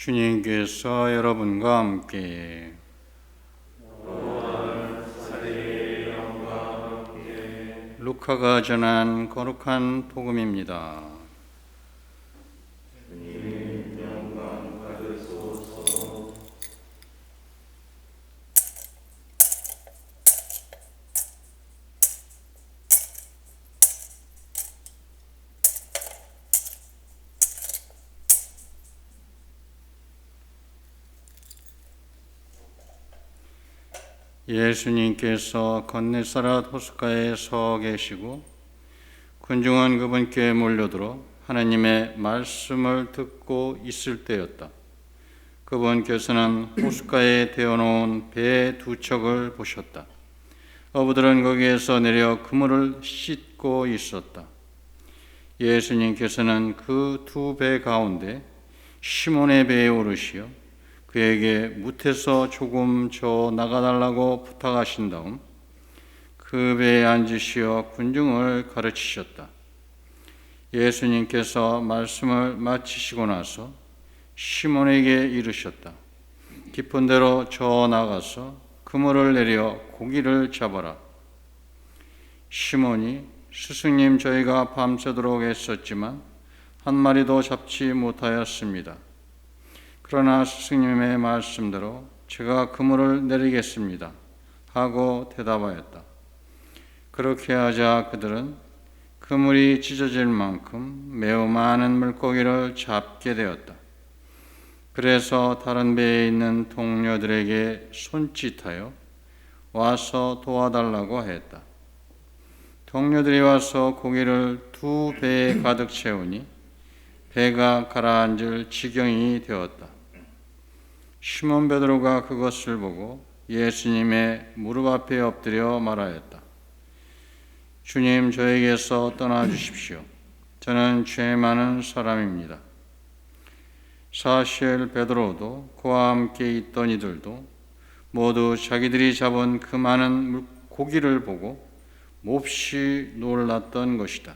주님께서 여러분과 함께 루카가 전한 거룩한 복음입니다. 예수님께서 건네사랏 호숫가에 서 계시고 군중은 그분께 몰려들어 하나님의 말씀을 듣고 있을 때였다. 그분께서는 호숫가에 대어놓은 배 두 척을 보셨다. 어부들은 거기에서 내려 그물을 씻고 있었다. 예수님께서는 그 두 배 가운데 시몬의 배에 오르시어 그에게 무태서 조금 저 나가달라고 부탁하신 다음 그 배에 앉으시어 군중을 가르치셨다. 예수님께서 말씀을 마치시고 나서 시몬에게 이르셨다. 깊은 데로 저 나가서 그물을 내려 고기를 잡아라. 시몬이 스승님, 저희가 밤새도록 애썼지만 한 마리도 잡지 못하였습니다. 그러나 스승님의 말씀대로 제가 그물을 내리겠습니다 하고 대답하였다. 그렇게 하자 그들은 그물이 찢어질 만큼 매우 많은 물고기를 잡게 되었다. 그래서 다른 배에 있는 동료들에게 손짓하여 와서 도와달라고 했다. 동료들이 와서 고기를 두 배에 가득 채우니 배가 가라앉을 지경이 되었다. 시몬 베드로가 그것을 보고 예수님의 무릎 앞에 엎드려 말하였다. 주님, 저에게서 떠나 주십시오. 저는 죄 많은 사람입니다. 사실 베드로도 그와 함께 있던 이들도 모두 자기들이 잡은 그 많은 고기를 보고 몹시 놀랐던 것이다.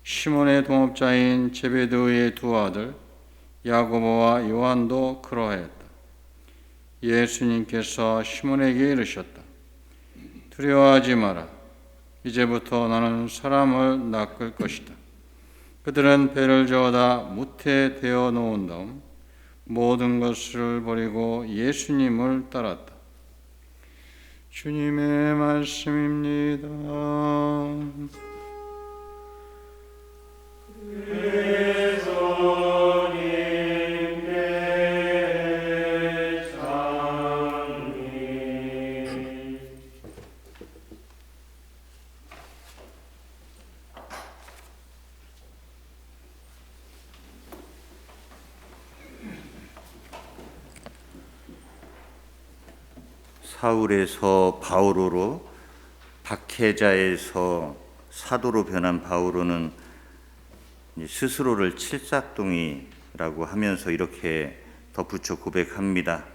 시몬의 동업자인 제베데오의 두 아들 야고보와 요한도 그러하였다. 예수님께서 시몬에게 이르셨다. 두려워하지 마라. 이제부터 너는 사람을 낚을 것이다. 그들은 배를 저어다 무태 대어 놓은 다음 모든 것을 버리고 예수님을 따랐다. 주님의 말씀입니다. 사울에서 바오로로, 박해자에서 사도로 변한 바오로는 스스로를 칠삭둥이라고 하면서 이렇게 덧붙여 고백합니다.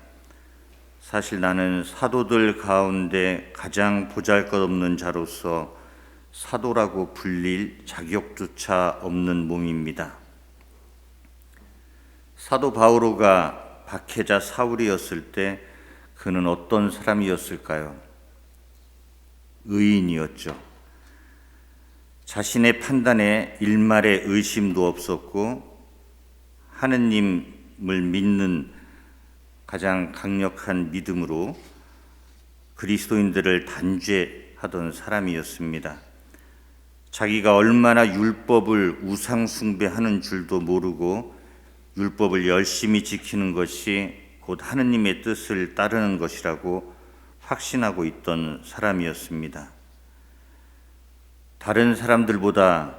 사실 나는 사도들 가운데 가장 보잘것없는 자로서 사도라고 불릴 자격조차 없는 몸입니다. 사도 바오로가 박해자 사울이었을 때 그는 어떤 사람이었을까요? 의인이었죠. 자신의 판단에 일말의 의심도 없었고 하느님을 믿는 가장 강력한 믿음으로 그리스도인들을 단죄하던 사람이었습니다. 자기가 얼마나 율법을 우상 숭배하는 줄도 모르고 율법을 열심히 지키는 것이 곧 하느님의 뜻을 따르는 것이라고 확신하고 있던 사람이었습니다. 다른 사람들보다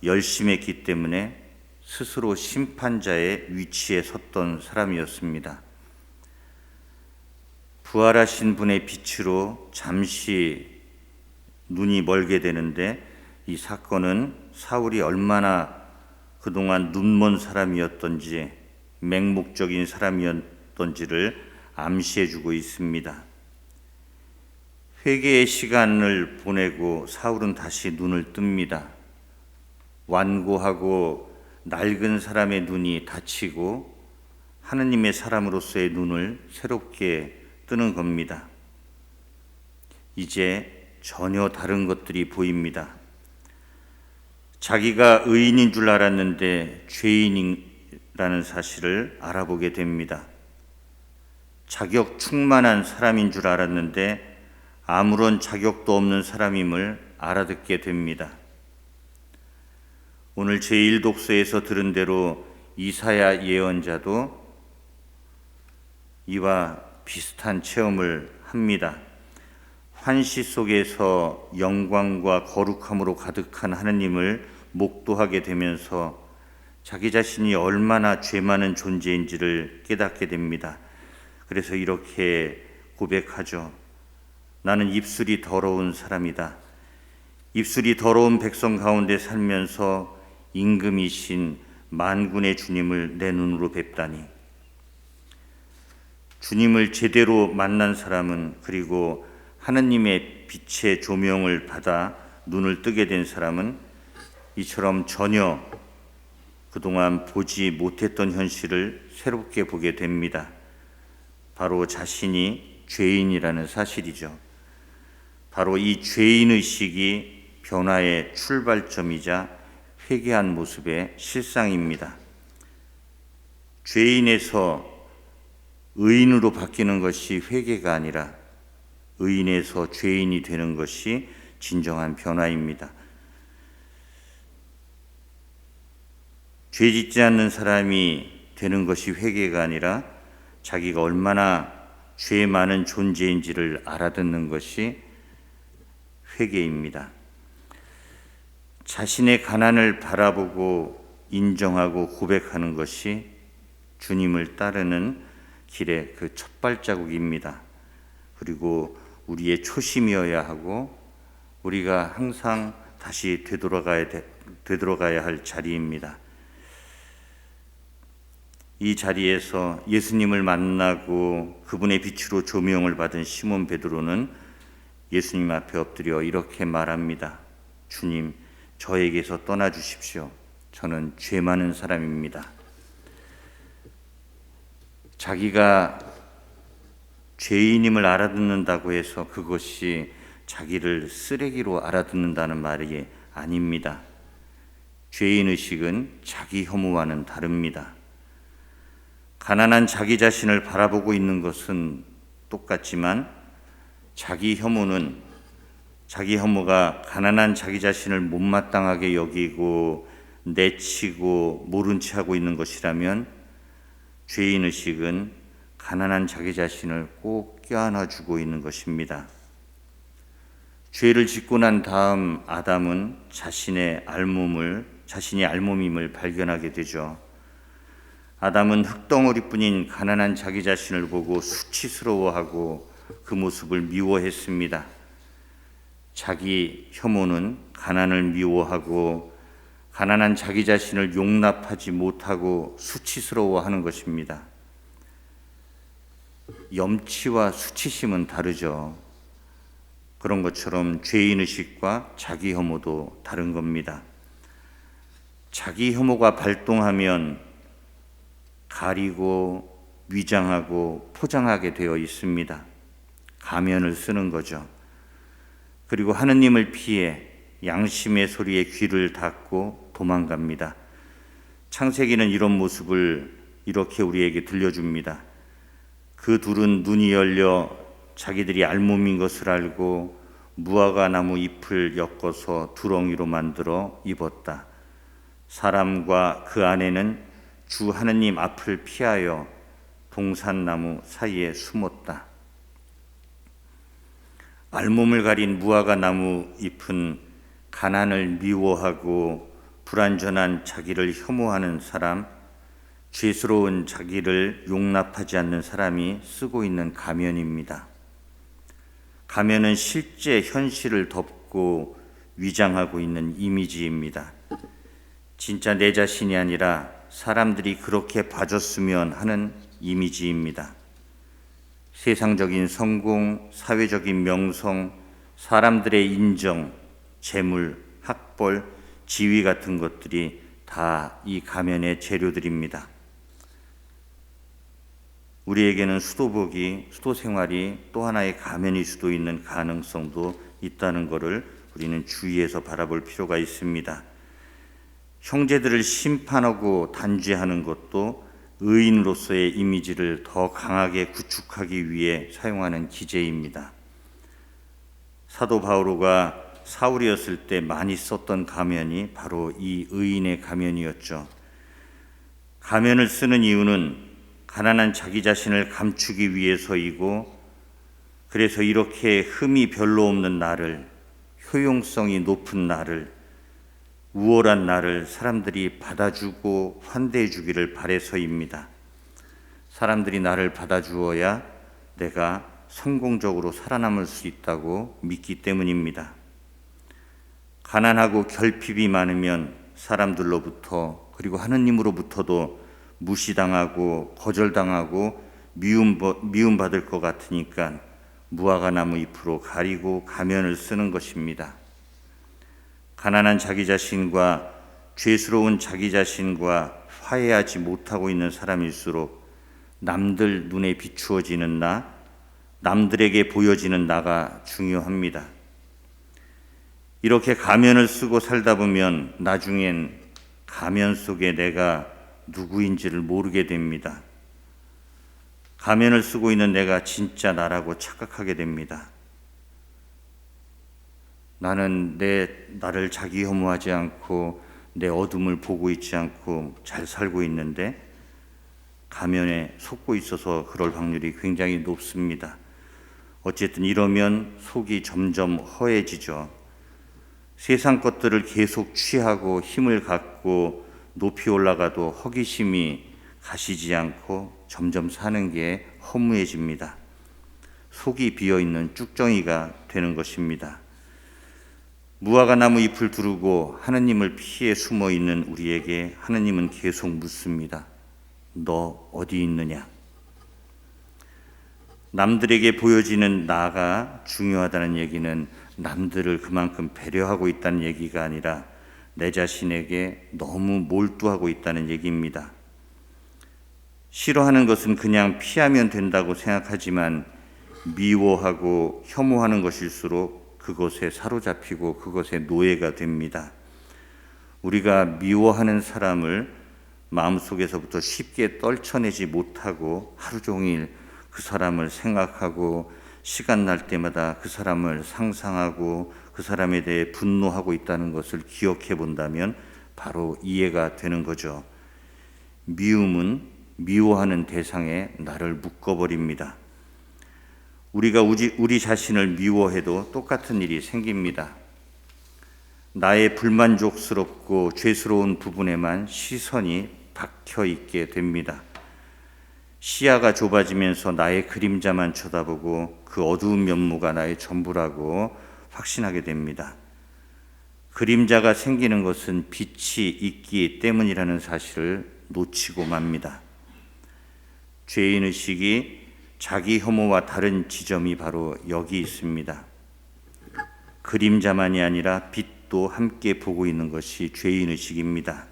열심히 했기 때문에 스스로 심판자의 위치에 섰던 사람이었습니다. 부활하신 분의 빛으로 잠시 눈이 멀게 되는데 이 사건은 사울이 얼마나 그동안 눈먼 사람이었던지 맹목적인 사람이었던지를 암시해주고 있습니다. 회개의 시간을 보내고 사울은 다시 눈을 뜹니다. 완고하고 낡은 사람의 눈이 닫히고 하느님의 사람으로서의 눈을 새롭게 뜨는 겁니다. 이제 전혀 다른 것들이 보입니다. 자기가 의인인 줄 알았는데 죄인이라는 사실을 알아보게 됩니다. 자격 충만한 사람인 줄 알았는데 아무런 자격도 없는 사람임을 알아듣게 됩니다. 오늘 제1독서에서 들은 대로 이사야 예언자도 이와 비슷한 체험을 합니다. 환시 속에서 영광과 거룩함으로 가득한 하느님을 목도하게 되면서 자기 자신이 얼마나 죄 많은 존재인지를 깨닫게 됩니다. 그래서 이렇게 고백하죠. 나는 입술이 더러운 사람이다. 입술이 더러운 백성 가운데 살면서 임금이신 만군의 주님을 내 눈으로 뵙다니. 주님을 제대로 만난 사람은, 그리고 하느님의 빛의 조명을 받아 눈을 뜨게 된 사람은 이처럼 전혀 그동안 보지 못했던 현실을 새롭게 보게 됩니다. 바로 자신이 죄인이라는 사실이죠. 바로 이 죄인의식이 변화의 출발점이자 회개한 모습의 실상입니다. 죄인에서 의인으로 바뀌는 것이 회개가 아니라 의인에서 죄인이 되는 것이 진정한 변화입니다. 죄 짓지 않는 사람이 되는 것이 회개가 아니라 자기가 얼마나 죄 많은 존재인지를 알아듣는 것이 회개입니다. 자신의 가난을 바라보고 인정하고 고백하는 것이 주님을 따르는 길의 그 첫 발자국입니다. 그리고 우리의 초심이어야 하고 우리가 항상 다시 되돌아가야 할 자리입니다. 이 자리에서 예수님을 만나고 그분의 빛으로 조명을 받은 시몬 베드로는 예수님 앞에 엎드려 이렇게 말합니다. 주님, 저에게서 떠나 주십시오. 저는 죄 많은 사람입니다. 자기가 죄인임을 알아듣는다고 해서 그것이 자기를 쓰레기로 알아듣는다는 말이 아닙니다. 죄인의식은 자기 혐오와는 다릅니다. 가난한 자기 자신을 바라보고 있는 것은 똑같지만 자기 혐오가 가난한 자기 자신을 못마땅하게 여기고 내치고 모른 채 하고 있는 것이라면 죄인의식은 가난한 자기 자신을 꼭 껴안아주고 있는 것입니다. 죄를 짓고 난 다음 아담은 자신이 알몸임을 발견하게 되죠. 아담은 흙덩어리뿐인 가난한 자기 자신을 보고 수치스러워하고 그 모습을 미워했습니다. 자기 혐오는 가난을 미워하고 가난한 자기 자신을 용납하지 못하고 수치스러워하는 것입니다. 염치와 수치심은 다르죠. 그런 것처럼 죄인의식과 자기 혐오도 다른 겁니다. 자기 혐오가 발동하면 가리고 위장하고 포장하게 되어 있습니다. 가면을 쓰는 거죠. 그리고 하느님을 피해 양심의 소리에 귀를 닫고 도망갑니다. 창세기는 이런 모습을 이렇게 우리에게 들려줍니다. 그 둘은 눈이 열려 자기들이 알몸인 것을 알고 무화과 나무 잎을 엮어서 두렁이로 만들어 입었다. 사람과 그 아내는 주 하느님 앞을 피하여 동산나무 사이에 숨었다. 알몸을 가린 무화과 나무 잎은 가난을 미워하고 불완전한 자기를 혐오하는 사람, 죄스러운 자기를 용납하지 않는 사람이 쓰고 있는 가면입니다. 가면은 실제 현실을 덮고 위장하고 있는 이미지입니다. 진짜 내 자신이 아니라 사람들이 그렇게 봐줬으면 하는 이미지입니다. 세상적인 성공, 사회적인 명성, 사람들의 인정, 재물, 학벌, 지위 같은 것들이 다 이 가면의 재료들입니다. 우리에게는 수도 생활이 또 하나의 가면일 수도 있는 가능성도 있다는 것을 우리는 주의해서 바라볼 필요가 있습니다. 형제들을 심판하고 단죄하는 것도 의인으로서의 이미지를 더 강하게 구축하기 위해 사용하는 기제입니다. 사도 바오로가 사울이었을 때 많이 썼던 가면이 바로 이 의인의 가면이었죠. 가면을 쓰는 이유는 가난한 자기 자신을 감추기 위해서이고, 그래서 이렇게 흠이 별로 없는 나를, 효용성이 높은 나를, 우월한 나를 사람들이 받아주고 환대해 주기를 바래서입니다. 사람들이 나를 받아주어야 내가 성공적으로 살아남을 수 있다고 믿기 때문입니다. 가난하고 결핍이 많으면 사람들로부터 그리고 하느님으로부터도 무시당하고 거절당하고 미움받을 것 같으니까 무화과 나무 잎으로 가리고 가면을 쓰는 것입니다. 가난한 자기 자신과 죄스러운 자기 자신과 화해하지 못하고 있는 사람일수록 남들 눈에 비추어지는 나, 남들에게 보여지는 나가 중요합니다. 이렇게 가면을 쓰고 살다 보면 나중엔 가면 속에 내가 누구인지를 모르게 됩니다. 가면을 쓰고 있는 내가 진짜 나라고 착각하게 됩니다. 나는 나를 자기 혐오하지 않고 내 어둠을 보고 있지 않고 잘 살고 있는데 가면에 속고 있어서 그럴 확률이 굉장히 높습니다. 어쨌든 이러면 속이 점점 허해지죠. 세상 것들을 계속 취하고 힘을 갖고 높이 올라가도 허기심이 가시지 않고 점점 사는 게 허무해집니다. 속이 비어있는 쭉정이가 되는 것입니다. 무화과 나무 잎을 두르고 하느님을 피해 숨어 있는 우리에게 하느님은 계속 묻습니다. 너 어디 있느냐? 남들에게 보여지는 나가 중요하다는 얘기는 남들을 그만큼 배려하고 있다는 얘기가 아니라 내 자신에게 너무 몰두하고 있다는 얘기입니다. 싫어하는 것은 그냥 피하면 된다고 생각하지만 미워하고 혐오하는 것일수록 그것에 사로잡히고 그것의 노예가 됩니다. 우리가 미워하는 사람을 마음속에서부터 쉽게 떨쳐내지 못하고 하루 종일 그 사람을 생각하고 시간 날 때마다 그 사람을 상상하고 그 사람에 대해 분노하고 있다는 것을 기억해 본다면 바로 이해가 되는 거죠. 미움은 미워하는 대상에 나를 묶어버립니다. 우리가 우리 자신을 미워해도 똑같은 일이 생깁니다. 나의 불만족스럽고 죄스러운 부분에만 시선이 박혀 있게 됩니다. 시야가 좁아지면서 나의 그림자만 쳐다보고 그 어두운 면모가 나의 전부라고 확신하게 됩니다. 그림자가 생기는 것은 빛이 있기 때문이라는 사실을 놓치고 맙니다. 죄인의식이 자기 혐오와 다른 지점이 바로 여기 있습니다. 그림자만이 아니라 빛도 함께 보고 있는 것이 죄인의식입니다.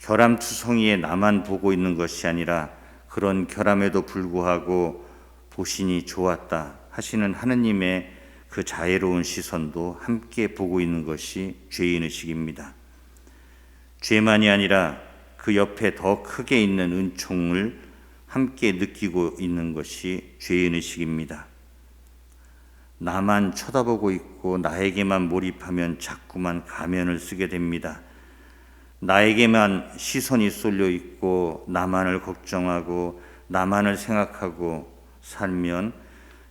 결함투성이에 나만 보고 있는 것이 아니라 그런 결함에도 불구하고 보시니 좋았다 하시는 하느님의 그 자애로운 시선도 함께 보고 있는 것이 죄인의식입니다. 죄만이 아니라 그 옆에 더 크게 있는 은총을 함께 느끼고 있는 것이 죄인의식입니다. 나만 쳐다보고 있고 나에게만 몰입하면 자꾸만 가면을 쓰게 됩니다. 나에게만 시선이 쏠려 있고 나만을 걱정하고 나만을 생각하고 살면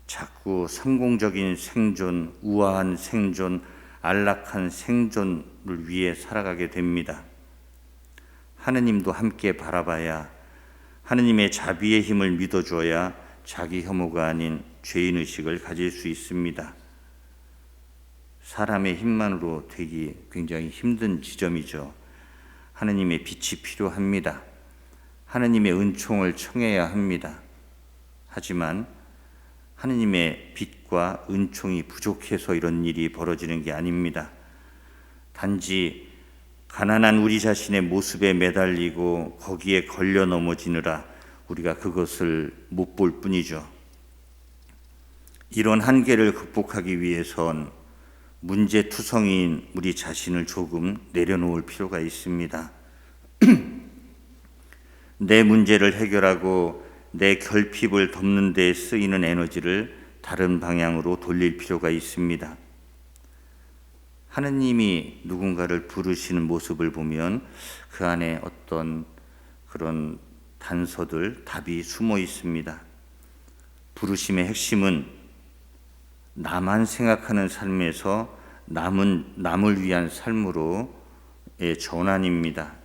자꾸 성공적인 생존, 우아한 생존, 안락한 생존을 위해 살아가게 됩니다. 하느님도 함께 바라봐야 하느님의 자비의 힘을 믿어줘야 자기 혐오가 아닌 죄인의식을 가질 수 있습니다. 사람의 힘만으로 되기 굉장히 힘든 지점이죠. 하느님의 빛이 필요합니다. 하느님의 은총을 청해야 합니다. 하지만 하느님의 빛과 은총이 부족해서 이런 일이 벌어지는 게 아닙니다. 단지 가난한 우리 자신의 모습에 매달리고 거기에 걸려 넘어지느라 우리가 그것을 못 볼 뿐이죠. 이런 한계를 극복하기 위해선 문제투성이인 우리 자신을 조금 내려놓을 필요가 있습니다. 내 문제를 해결하고 내 결핍을 덮는 데 쓰이는 에너지를 다른 방향으로 돌릴 필요가 있습니다. 하느님이 누군가를 부르시는 모습을 보면 그 안에 어떤 그런 단서들, 답이 숨어 있습니다. 부르심의 핵심은 나만 생각하는 삶에서 남을 위한 삶으로의 전환입니다.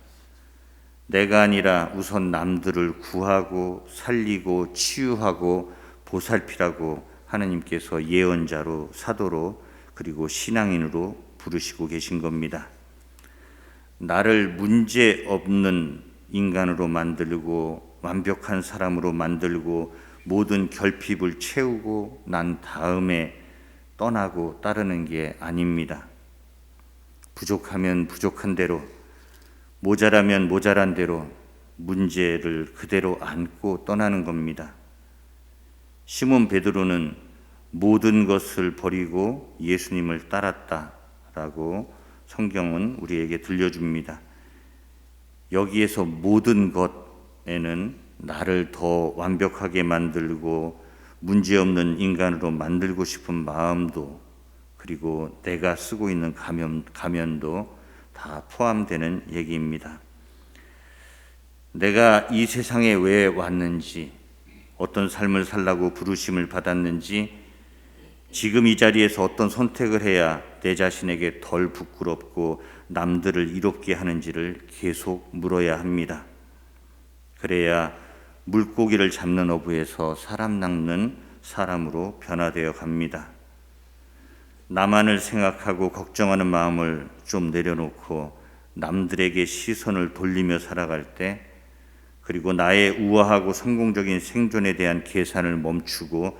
내가 아니라 우선 남들을 구하고 살리고 치유하고 보살피라고 하느님께서 예언자로, 사도로, 그리고 신앙인으로 부르시고 계신 겁니다. 나를 문제 없는 인간으로 만들고 완벽한 사람으로 만들고 모든 결핍을 채우고 난 다음에 떠나고 따르는 게 아닙니다. 부족하면 부족한 대로, 모자라면 모자란 대로 문제를 그대로 안고 떠나는 겁니다. 시몬 베드로는 모든 것을 버리고 예수님을 따랐다라고 성경은 우리에게 들려줍니다. 여기에서 모든 것에는 나를 더 완벽하게 만들고 문제없는 인간으로 만들고 싶은 마음도, 그리고 내가 쓰고 있는 가면도 다 포함되는 얘기입니다. 내가 이 세상에 왜 왔는지, 어떤 삶을 살라고 부르심을 받았는지, 지금 이 자리에서 어떤 선택을 해야 내 자신에게 덜 부끄럽고 남들을 이롭게 하는지를 계속 물어야 합니다. 그래야 물고기를 잡는 어부에서 사람 낚는 사람으로 변화되어 갑니다. 나만을 생각하고 걱정하는 마음을 좀 내려놓고 남들에게 시선을 돌리며 살아갈 때, 그리고 나의 우아하고 성공적인 생존에 대한 계산을 멈추고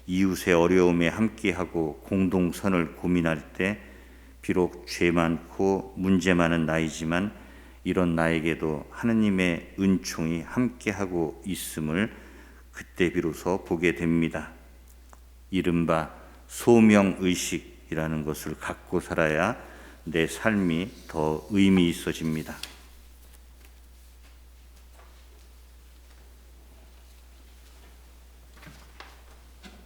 이웃의 어려움에 함께하고 공동선을 고민할 때, 비록 죄 많고 문제 많은 나이지만 이런 나에게도 하느님의 은총이 함께하고 있음을 그때 비로소 보게 됩니다. 이른바 소명의식이라는 것을 갖고 살아야 내 삶이 더 의미 있어집니다.